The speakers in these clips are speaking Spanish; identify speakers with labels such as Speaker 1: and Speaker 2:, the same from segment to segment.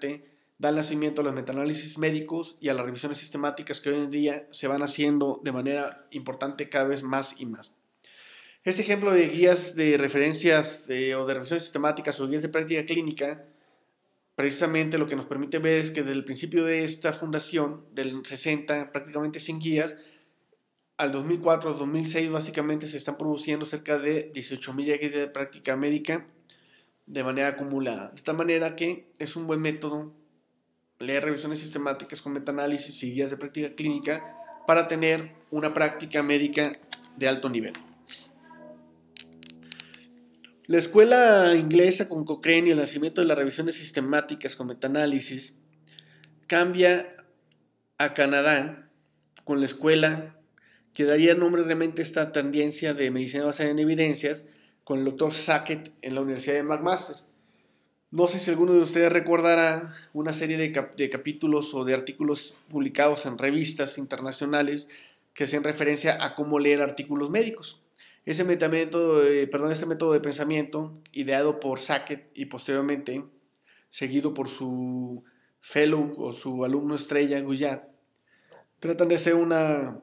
Speaker 1: adelante da nacimiento a los metaanálisis médicos y a las revisiones sistemáticas que hoy en día se van haciendo de manera importante cada vez más y más. Este ejemplo de guías de referencias o de revisiones sistemáticas o guías de práctica clínica, precisamente lo que nos permite ver es que desde el principio de esta fundación, del 60, prácticamente 100 guías, al 2004, 2006 básicamente se están produciendo cerca de 18,000 guías de práctica médica de manera acumulada. De tal manera que es un buen método leer revisiones sistemáticas con metaanálisis y guías de práctica clínica para tener una práctica médica de alto nivel. La escuela inglesa con Cochrane y el nacimiento de las revisiones sistemáticas con metaanálisis cambia a Canadá con la escuela que daría nombre realmente a esta tendencia de medicina basada en evidencias con el doctor Sackett en la Universidad de McMaster. No sé si alguno de ustedes recordará una serie de capítulos o de artículos publicados en revistas internacionales que hacían referencia a cómo leer artículos médicos. Este método de pensamiento, ideado por Sackett y posteriormente seguido por su fellow o su alumno estrella, Guyat, tratan de hacer una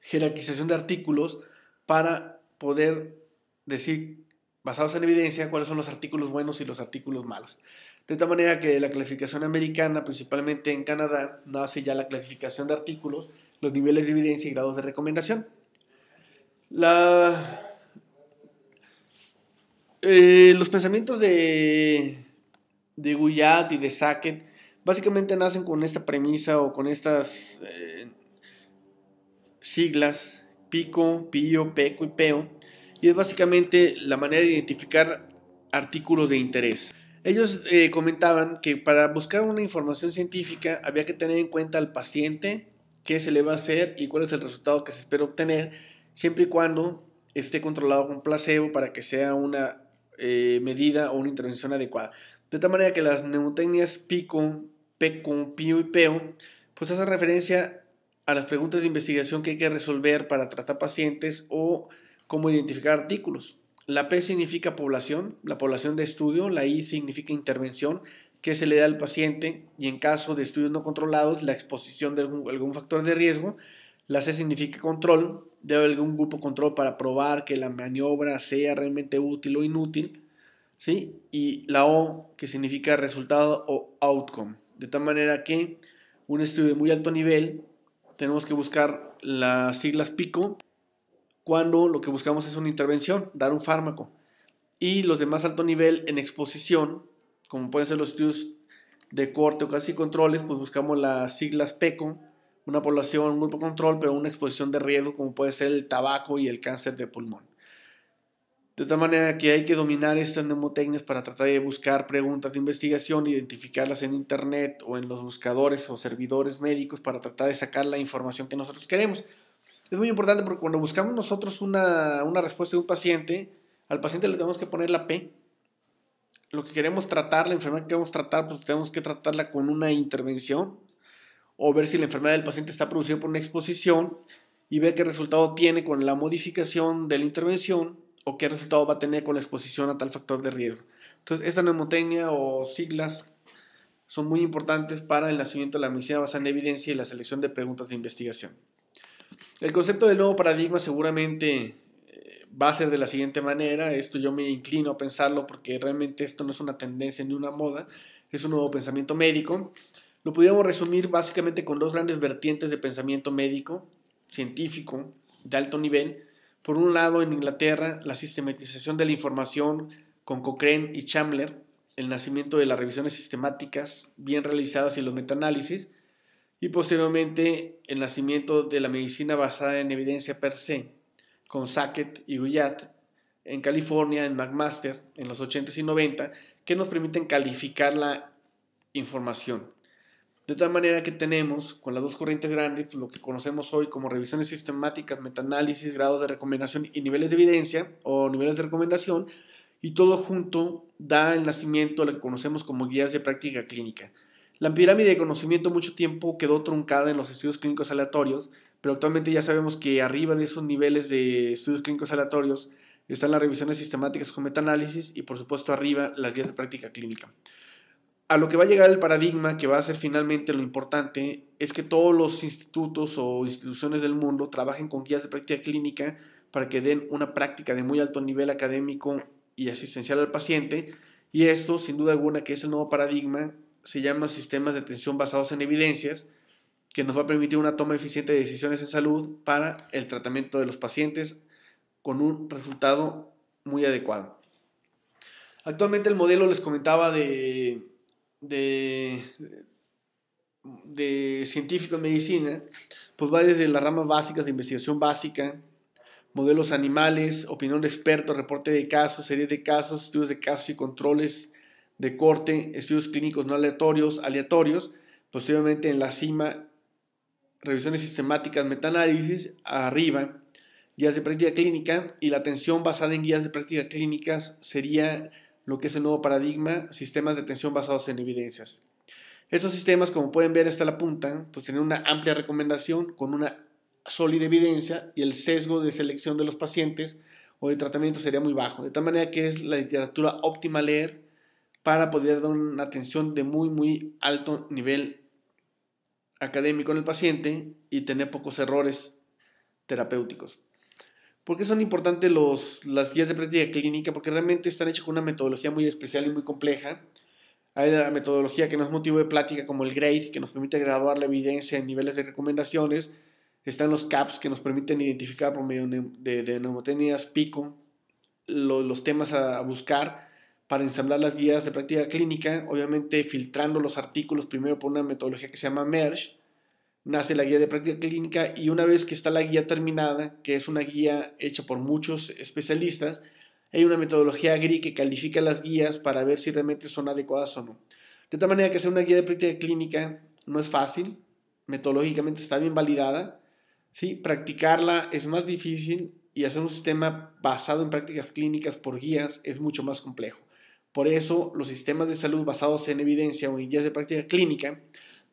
Speaker 1: jerarquización de artículos para poder decir, basados en evidencia, cuáles son los artículos buenos y los artículos malos. De tal manera que la clasificación americana, principalmente en Canadá, nace ya la clasificación de artículos, los niveles de evidencia y grados de recomendación. Los pensamientos de Guyat y de Sackett básicamente nacen con esta premisa o con estas siglas, PICO, PIO, PECO y PEO, y es básicamente la manera de identificar artículos de interés. Ellos comentaban que para buscar una información científica había que tener en cuenta al paciente, qué se le va a hacer y cuál es el resultado que se espera obtener, siempre y cuando esté controlado con placebo para que sea una medida o una intervención adecuada. De tal manera que las mnemotecnias PICO, PECO, PIO y PEO pues hacen referencia a las preguntas de investigación que hay que resolver para tratar pacientes o cómo identificar artículos. La P significa población, la población de estudio, la I significa intervención que se le da al paciente y en caso de estudios no controlados, la exposición de algún factor de riesgo. La C significa control, debe haber algún grupo control para probar que la maniobra sea realmente útil o inútil, ¿sí? Y la O, que significa resultado o outcome, de tal manera que un estudio de muy alto nivel tenemos que buscar las siglas PICO cuando lo que buscamos es una intervención, dar un fármaco. Y los de más alto nivel en exposición, como pueden ser los estudios de corte o casi controles, pues buscamos las siglas PECO, una población, un grupo control, pero una exposición de riesgo como puede ser el tabaco y el cáncer de pulmón. De tal manera que hay que dominar estas mnemotecnias para tratar de buscar preguntas de investigación, identificarlas en internet o en los buscadores o servidores médicos para tratar de sacar la información que nosotros queremos. Es muy importante porque cuando buscamos nosotros una respuesta de un paciente, al paciente le tenemos que poner la P. Lo que queremos tratar, la enfermedad que queremos tratar, pues tenemos que tratarla con una intervención o ver si la enfermedad del paciente está producida por una exposición y ver qué resultado tiene con la modificación de la intervención o qué resultado va a tener con la exposición a tal factor de riesgo. Entonces, esta mnemotecnia o siglas son muy importantes para el nacimiento de la medicina basada en evidencia y la selección de preguntas de investigación. El concepto del nuevo paradigma seguramente va a ser de la siguiente manera. Esto yo me inclino a pensarlo porque realmente esto no es una tendencia ni una moda, es un nuevo pensamiento médico. Lo podríamos resumir básicamente con dos grandes vertientes de pensamiento médico, científico, de alto nivel. Por un lado, en Inglaterra, la sistematización de la información con Cochrane y Chandler, el nacimiento de las revisiones sistemáticas bien realizadas y los metaanálisis, y posteriormente el nacimiento de la medicina basada en evidencia per se, con Sackett y Guyat en California, en McMaster, en los 80s y 90, que nos permiten calificar la información. De tal manera que tenemos, con las dos corrientes grandes, pues lo que conocemos hoy como revisiones sistemáticas, metaanálisis, grados de recomendación y niveles de evidencia o niveles de recomendación, y todo junto da el nacimiento de lo que conocemos como guías de práctica clínica. La pirámide de conocimiento mucho tiempo quedó truncada en los estudios clínicos aleatorios, pero actualmente ya sabemos que arriba de esos niveles de estudios clínicos aleatorios están las revisiones sistemáticas con metaanálisis y por supuesto arriba las guías de práctica clínica. A lo que va a llegar el paradigma, que va a ser finalmente lo importante, es que todos los institutos o instituciones del mundo trabajen con guías de práctica clínica para que den una práctica de muy alto nivel académico y asistencial al paciente. Y esto, sin duda alguna, que es el nuevo paradigma, se llama sistemas de atención basados en evidencias, que nos va a permitir una toma eficiente de decisiones en salud para el tratamiento de los pacientes con un resultado muy adecuado. Actualmente el modelo, les comentaba, de científico en medicina, pues va desde las ramas básicas de investigación básica, modelos animales, opinión de expertos, reporte de casos, series de casos, estudios de casos y controles de corte, estudios clínicos no aleatorios, posteriormente en la cima, revisiones sistemáticas, metaanálisis, arriba, guías de práctica clínica, y la atención basada en guías de práctica clínicas sería lo que es el nuevo paradigma, sistemas de atención basados en evidencias. Estos sistemas, como pueden ver hasta la punta, pues tienen una amplia recomendación con una sólida evidencia, y el sesgo de selección de los pacientes o de tratamiento sería muy bajo, de tal manera que es la literatura óptima a leer para poder dar una atención de muy alto nivel académico en el paciente y tener pocos errores terapéuticos. ¿Por qué son importantes las guías de práctica clínica? Porque realmente están hechas con una metodología muy especial y muy compleja. Hay la metodología que no es motivo de plática, como el GRADE, que nos permite graduar la evidencia en niveles de recomendaciones. Están los CAPS, que nos permiten identificar por medio de mnemotecnias PICO los temas a buscar para ensamblar las guías de práctica clínica, obviamente filtrando los artículos primero por una metodología que se llama MERGE. Nace la guía de práctica clínica, y una vez que está la guía terminada, que es una guía hecha por muchos especialistas, hay una metodología GRI que califica las guías para ver si realmente son adecuadas o no. De tal manera que hacer una guía de práctica clínica no es fácil, metodológicamente está bien validada, ¿sí? Practicarla es más difícil, y hacer un sistema basado en prácticas clínicas por guías es mucho más complejo. Por eso, los sistemas de salud basados en evidencia o en guías de práctica clínica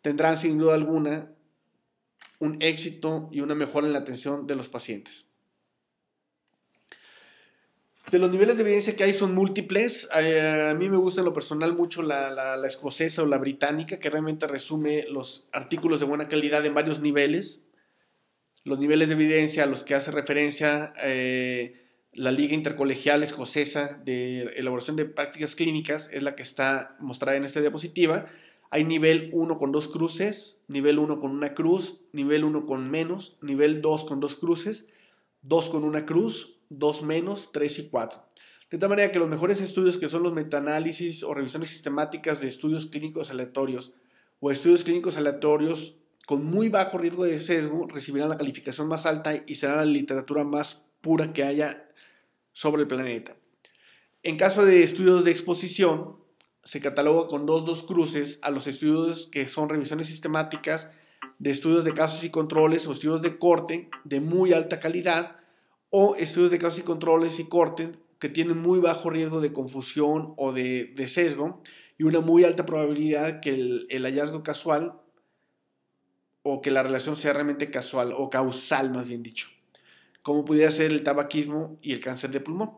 Speaker 1: tendrán sin duda alguna un éxito y una mejora en la atención de los pacientes. De los niveles de evidencia que hay son múltiples. A mí me gusta en lo personal mucho la escocesa o la británica, que realmente resume los artículos de buena calidad en varios niveles. Los niveles de evidencia a los que hace referencia la Liga Intercolegial Escocesa de Elaboración de Prácticas Clínicas es la que está mostrada en esta diapositiva. Hay nivel 1 con 2 cruces, nivel 1 con una cruz, nivel 1 con menos, nivel 2 con 2 cruces, 2 con una cruz, 2 menos, 3 y 4. De tal manera que los mejores estudios, que son los metaanálisis o revisiones sistemáticas de estudios clínicos aleatorios o estudios clínicos aleatorios con muy bajo riesgo de sesgo, recibirán la calificación más alta y será la literatura más pura que haya sobre el planeta. En caso de estudios de exposición, se cataloga con dos cruces a los estudios que son revisiones sistemáticas de estudios de casos y controles o estudios de corte de muy alta calidad, o estudios de casos y controles y corte que tienen muy bajo riesgo de confusión o de sesgo y una muy alta probabilidad que el hallazgo casual o que la relación sea realmente casual o causal, más bien dicho, como pudiera ser el tabaquismo y el cáncer de pulmón.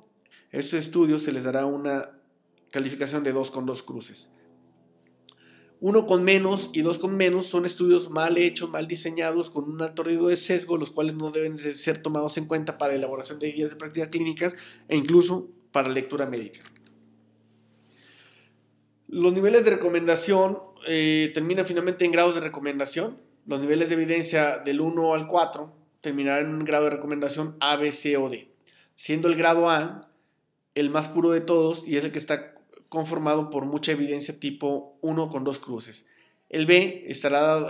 Speaker 1: A estos estudios se les dará una calificación de 2 con 2 cruces. 1 con menos y 2 con menos son estudios mal hechos, mal diseñados, con un alto riesgo de sesgo, los cuales no deben ser tomados en cuenta para la elaboración de guías de prácticas clínicas e incluso para lectura médica. Los niveles de recomendación terminan finalmente en grados de recomendación. Los niveles de evidencia del 1 al 4 terminarán en un grado de recomendación A, B, C o D, siendo el grado A el más puro de todos y es el que está conformado por mucha evidencia tipo 1 con 2 cruces. El B estará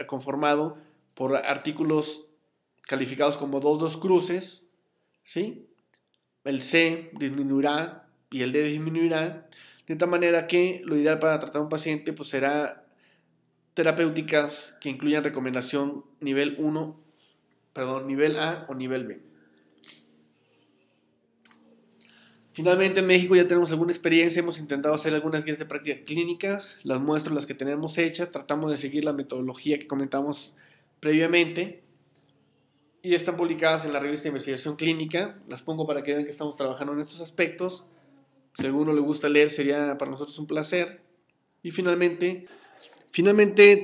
Speaker 1: conformado por artículos calificados como 2 cruces, ¿sí? El C disminuirá y el D disminuirá, de tal manera que lo ideal para tratar a un paciente pues será terapéuticas que incluyan recomendación nivel A o nivel B. Finalmente, en México ya tenemos alguna experiencia, hemos intentado hacer algunas guías de prácticas clínicas, las muestro las que tenemos hechas, tratamos de seguir la metodología que comentamos previamente y están publicadas en la revista de investigación clínica. Las pongo para que vean que estamos trabajando en estos aspectos. Si a alguno le gusta leer, sería para nosotros un placer. Y finalmente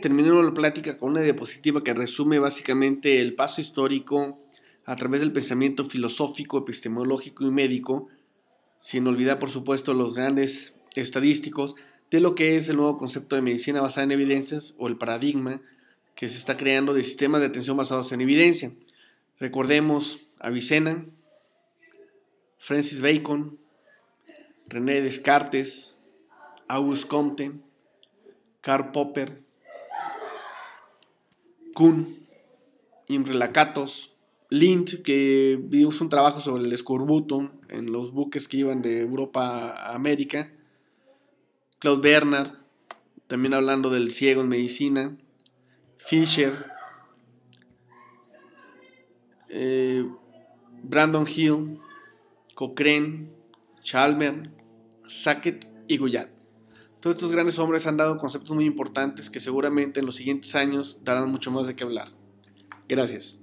Speaker 1: terminamos la plática con una diapositiva que resume básicamente el paso histórico a través del pensamiento filosófico, epistemológico y médico, sin olvidar por supuesto los grandes estadísticos, de lo que es el nuevo concepto de medicina basada en evidencias o el paradigma que se está creando de sistemas de atención basados en evidencia. Recordemos Avicena, Francis Bacon, René Descartes, Auguste Comte, Karl Popper, Kuhn, Imre Lakatos, Lind, que hizo un trabajo sobre el escorbuto en los buques que iban de Europa a América, Claude Bernard, también hablando del ciego en medicina, Fisher, Brandon Hill, Cochrane, Chalmers, Sackett y Guyat. Todos estos grandes hombres han dado conceptos muy importantes que seguramente en los siguientes años darán mucho más de qué hablar. Gracias.